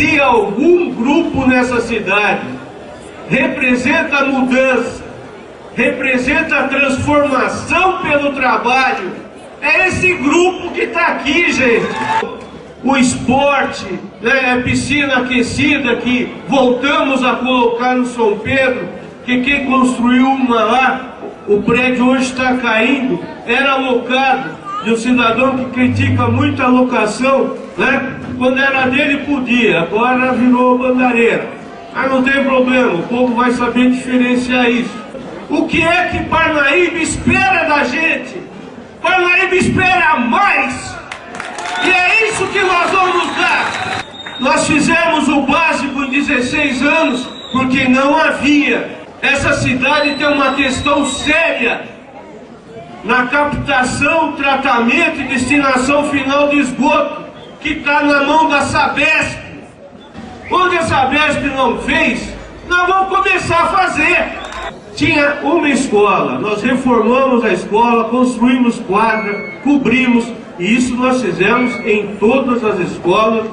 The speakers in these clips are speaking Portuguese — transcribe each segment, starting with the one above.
fantasia algum grupo nessa cidade representa a mudança, representa a transformação pelo trabalho, é esse grupo que está aqui, gente. O esporte, né, a piscina aquecida que voltamos a colocar no São Pedro, que quem construiu uma lá, o prédio hoje está caindo, era alocado de um cidadão que critica muito a locação, né? Quando era dele podia, agora virou bandareira. Mas não tem problema, o povo vai saber diferenciar isso. O que é que Parnaíba espera da gente? Parnaíba espera mais! E é isso que nós vamos dar! Nós fizemos o básico em 16 anos, porque não havia. Essa cidade tem uma questão séria na captação, tratamento e destinação final de esgoto, que está na mão da Sabesp. Onde a Sabesp não fez, nós vamos começar a fazer. Tinha uma escola, nós reformamos a escola, construímos quadra, cobrimos, e isso nós fizemos em todas as escolas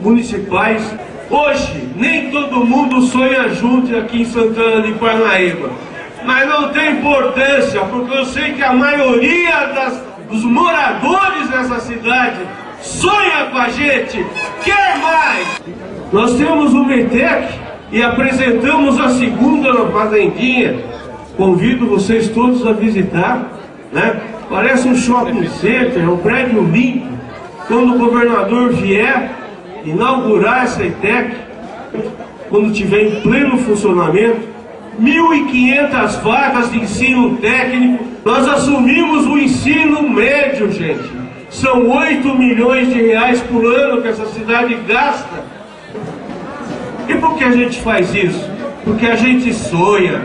municipais. Hoje, nem todo mundo sonha junto aqui em Santana de Parnaíba, mas não tem importância, porque eu sei que a maioria dos moradores dessa cidade sonha com a gente, quer mais. Nós temos o METEC e apresentamos a segunda na Fazendinha. Convido vocês todos a visitar, né? Parece um shopping center, é um prédio limpo. Quando o governador vier inaugurar essa ETEC, quando tiver em pleno funcionamento, 1.500 vagas de ensino técnico. Nós assumimos o ensino médio, gente. São 8 milhões de reais por ano que essa cidade gasta. E por que a gente faz isso? Porque a gente sonha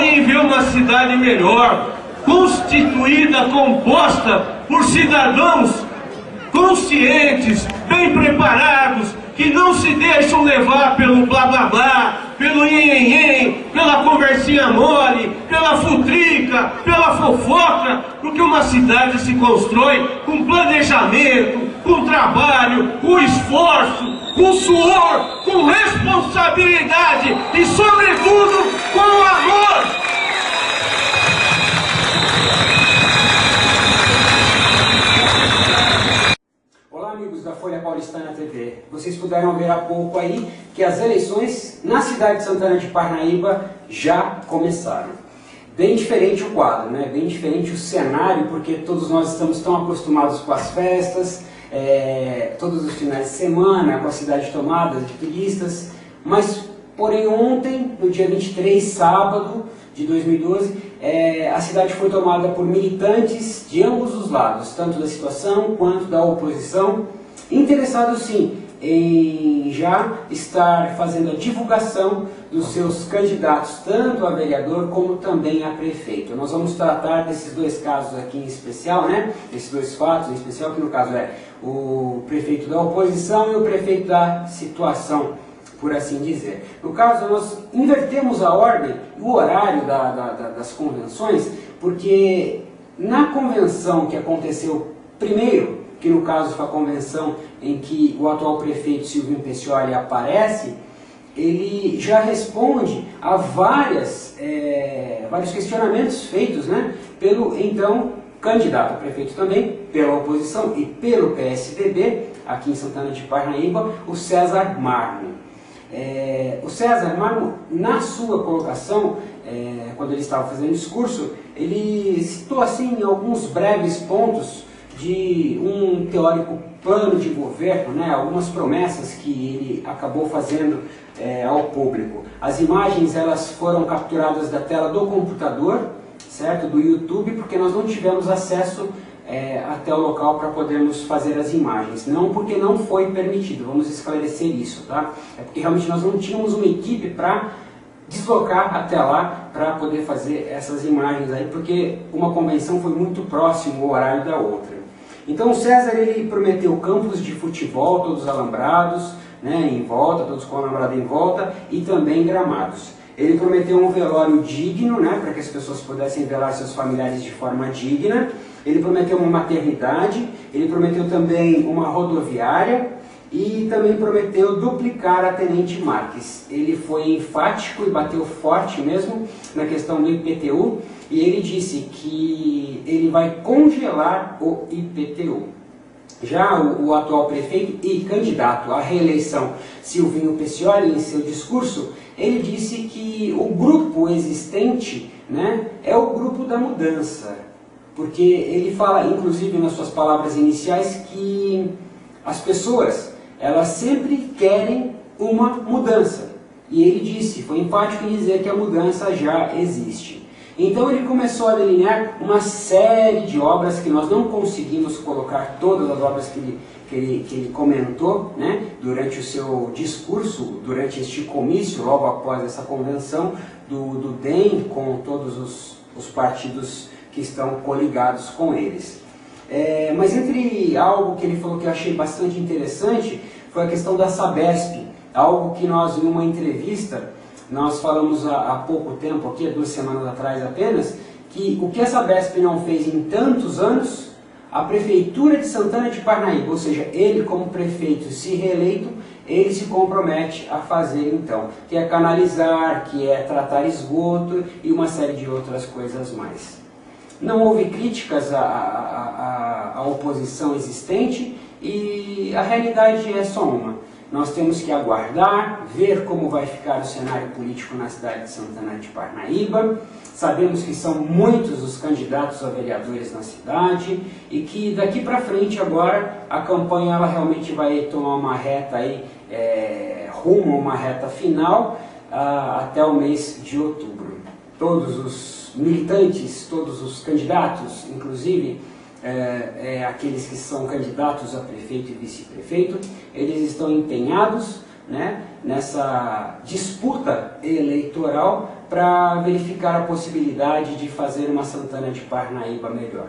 em ver uma cidade melhor, constituída, composta por cidadãos conscientes, bem preparados, que não se deixam levar pelo blá blá blá, pelo nhenhenhen, pela conversinha mole, pela futrica, pela fofoca, porque uma cidade se constrói com planejamento, com trabalho, com esforço, com suor, com responsabilidade e, sobretudo, com amor. Olá, amigos da Folha Paulistana TV. Vocês puderam ver há pouco aí que as eleições na cidade de Santana de Parnaíba já começaram. Bem diferente o quadro, né? Bem diferente o cenário, porque todos nós estamos tão acostumados com as festas, todos os finais de semana, com a cidade tomada de turistas, mas, porém, ontem, no dia 23, sábado de 2012, a cidade foi tomada por militantes de ambos os lados, tanto da situação quanto da oposição, interessados sim em já estar fazendo a divulgação dos seus candidatos, tanto a vereador como também a prefeito. Nós vamos tratar desses dois casos aqui em especial, né? Esses dois fatos em especial, que no caso é o prefeito da oposição e o prefeito da situação, por assim dizer. No caso, nós invertemos a ordem e o horário das convenções, porque na convenção que aconteceu primeiro, que no caso foi a convenção em que o atual prefeito Silvinho Peccioli aparece, ele já responde a vários questionamentos feitos, né, pelo então candidato a prefeito também, pela oposição e pelo PSDB, aqui em Santana de Parnaíba, o César Marmo. O César Marmo, na sua colocação, quando ele estava fazendo o discurso, ele citou assim alguns breves pontos de um teórico plano de governo, né, algumas promessas que ele acabou fazendo ao público. As imagens elas foram capturadas da tela do computador, certo, do YouTube, porque nós não tivemos acesso até o local para podermos fazer as imagens. Não porque não foi permitido, vamos esclarecer isso, tá? É porque realmente nós não tínhamos uma equipe para deslocar até lá para poder fazer essas imagens aí, porque uma convenção foi muito próximo o horário da outra. Então o César ele prometeu campos de futebol, todos alambrados, né, em volta, todos com alambrado em volta, e também gramados. Ele prometeu um velório digno, né, para que as pessoas pudessem velar seus familiares de forma digna. Ele prometeu uma maternidade, ele prometeu também uma rodoviária, e também prometeu duplicar a Tenente Marques. Ele foi enfático e bateu forte mesmo na questão do IPTU, e ele disse que ele vai congelar o IPTU. Já o atual prefeito e candidato à reeleição, Silvinho Peccioli, em seu discurso, ele disse que o grupo existente, né, é o grupo da mudança. Porque ele fala, inclusive nas suas palavras iniciais, que as pessoas, elas sempre querem uma mudança. E ele disse, foi enfático em dizer que a mudança já existe. Então ele começou a delinear uma série de obras que nós não conseguimos colocar todas as obras que ele comentou, né, durante o seu discurso, durante este comício, logo após essa convenção do DEM, com todos os partidos que estão coligados com eles. Mas entre algo que ele falou que eu achei bastante interessante, foi a questão da Sabesp, algo que nós, em uma entrevista, nós falamos há pouco tempo, aqui, 2 semanas atrás apenas, que o que a Sabesp não fez em tantos anos, a Prefeitura de Santana de Parnaíba, ou seja, ele como prefeito, se reeleito, ele se compromete a fazer então, que é canalizar, que é tratar esgoto e uma série de outras coisas mais. Não houve críticas à oposição existente e a realidade é só uma. Nós temos que aguardar, ver como vai ficar o cenário político na cidade de Santana de Parnaíba. Sabemos que são muitos os candidatos a vereadores na cidade e que daqui para frente agora a campanha ela realmente vai tomar uma reta aí, rumo a uma reta final até o mês de outubro. Todos os militantes, todos os candidatos, inclusive aqueles que são candidatos a prefeito e vice-prefeito, eles estão empenhados, né, nessa disputa eleitoral para verificar a possibilidade de fazer uma Santana de Parnaíba melhor.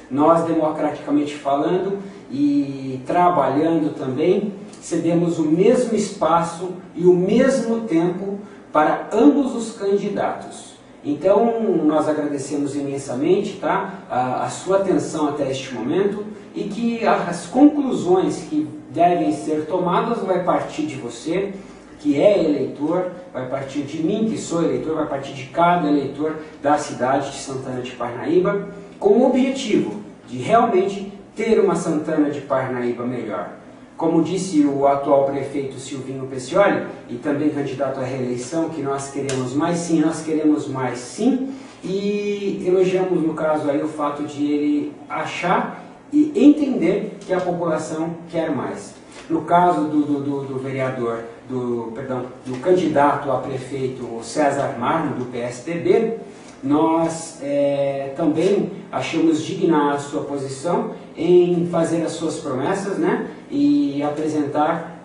Nós, democraticamente falando e trabalhando também, cedemos o mesmo espaço e o mesmo tempo para ambos os candidatos. Então, nós agradecemos imensamente, tá, a sua atenção até este momento e que as conclusões que devem ser tomadas vai partir de você, que é eleitor, vai partir de mim, que sou eleitor, vai partir de cada eleitor da cidade de Santana de Parnaíba, com o objetivo de realmente ter uma Santana de Parnaíba melhor. Como disse o atual prefeito Silvinho Peccioli, e também candidato à reeleição, que nós queremos mais sim, nós queremos mais sim, e elogiamos no caso aí o fato de ele achar e entender que a população quer mais. No caso do vereador, do candidato a prefeito César Marmo, do PSDB, nós também achamos digna a sua posição em fazer as suas promessas, né, e apresentar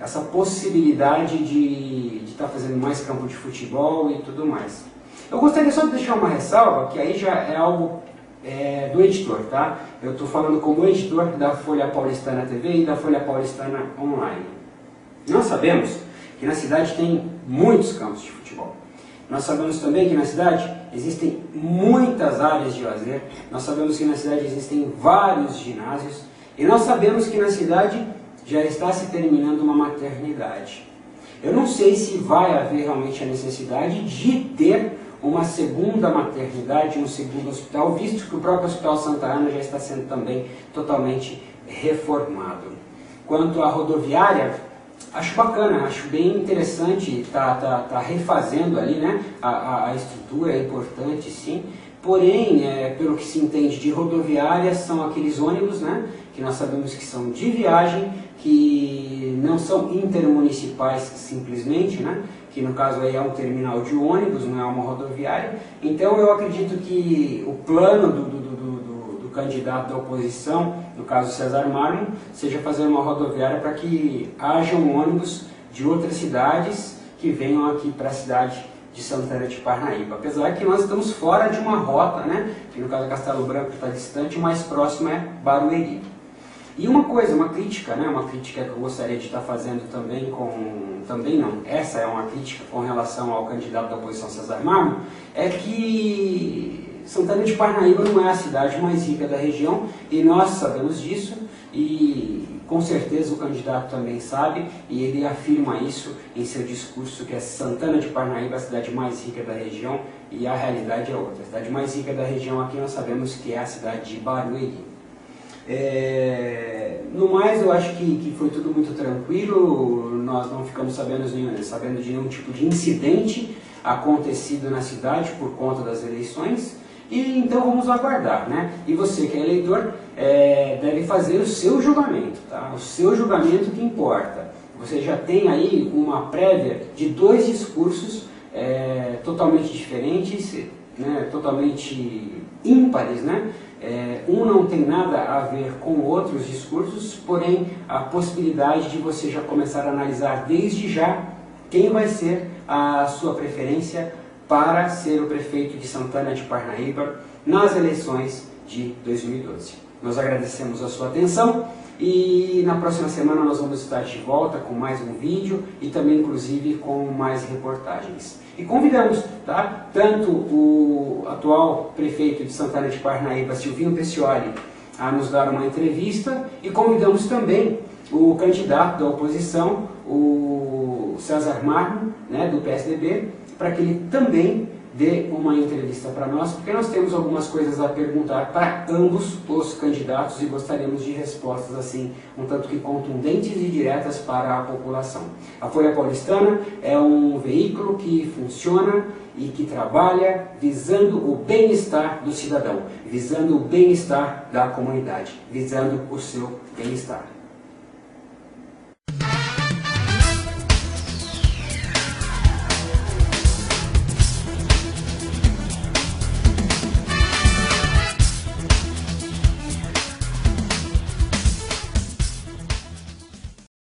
essa possibilidade de estar fazendo mais campo de futebol e tudo mais. Eu gostaria só de deixar uma ressalva, que aí já é algo do editor, tá? Eu estou falando como editor da Folha Paulistana TV e da Folha Paulistana Online. Nós sabemos que na cidade tem muitos campos de futebol. Nós sabemos também que na cidade existem muitas áreas de lazer, nós sabemos que na cidade existem vários ginásios, e nós sabemos que na cidade já está se terminando uma maternidade. Eu não sei se vai haver realmente a necessidade de ter uma segunda maternidade, um segundo hospital, visto que o próprio Hospital Santa Ana já está sendo também totalmente reformado. Quanto à rodoviária, acho bacana, acho bem interessante, tá refazendo ali, né, a estrutura, é importante sim, porém, pelo que se entende de rodoviária, são aqueles ônibus, né, que nós sabemos que são de viagem, que não são intermunicipais simplesmente, né, que no caso aí é um terminal de ônibus, não é uma rodoviária. Então eu acredito que o plano do candidato da oposição, no caso César Marmo, seja fazer uma rodoviária para que hajam ônibus de outras cidades que venham aqui para a cidade de Santana de Parnaíba. Apesar que nós estamos fora de uma rota, né, que no caso Castelo Branco está distante, o mais próximo é Barueri. E uma coisa, uma crítica, né, uma crítica que eu gostaria de estar fazendo também essa é uma crítica com relação ao candidato da oposição César Marmo, é que Santana de Parnaíba não é a cidade mais rica da região e nós sabemos disso e com certeza o candidato também sabe e ele afirma isso em seu discurso que a Santana de Parnaíba é a cidade mais rica da região e a realidade é outra. A cidade mais rica da região aqui nós sabemos que é a cidade de Barueri. No mais, eu acho que foi tudo muito tranquilo, nós não ficamos sabendo de nenhum tipo de incidente acontecido na cidade por conta das eleições, e então vamos aguardar, né? E você que é eleitor deve fazer o seu julgamento, tá? O seu julgamento que importa. Você já tem aí uma prévia de 2 discursos totalmente diferentes, né? Totalmente ímpares, né? Um não tem nada a ver com outros discursos, porém a possibilidade de você já começar a analisar desde já quem vai ser a sua preferência para ser o prefeito de Santana de Parnaíba nas eleições de 2012. Nós agradecemos a sua atenção e na próxima semana nós vamos estar de volta com mais um vídeo e também inclusive com mais reportagens. E convidamos, tá, tanto o atual prefeito de Santana de Parnaíba, Silvinho Peccioli, a nos dar uma entrevista e convidamos também o candidato da oposição, o César Marmo, né, do PSDB, para que ele também dê uma entrevista para nós, porque nós temos algumas coisas a perguntar para ambos os candidatos e gostaríamos de respostas assim, um tanto que contundentes e diretas para a população. A Folha Paulistana é um veículo que funciona e que trabalha visando o bem-estar do cidadão, visando o bem-estar da comunidade, visando o seu bem-estar.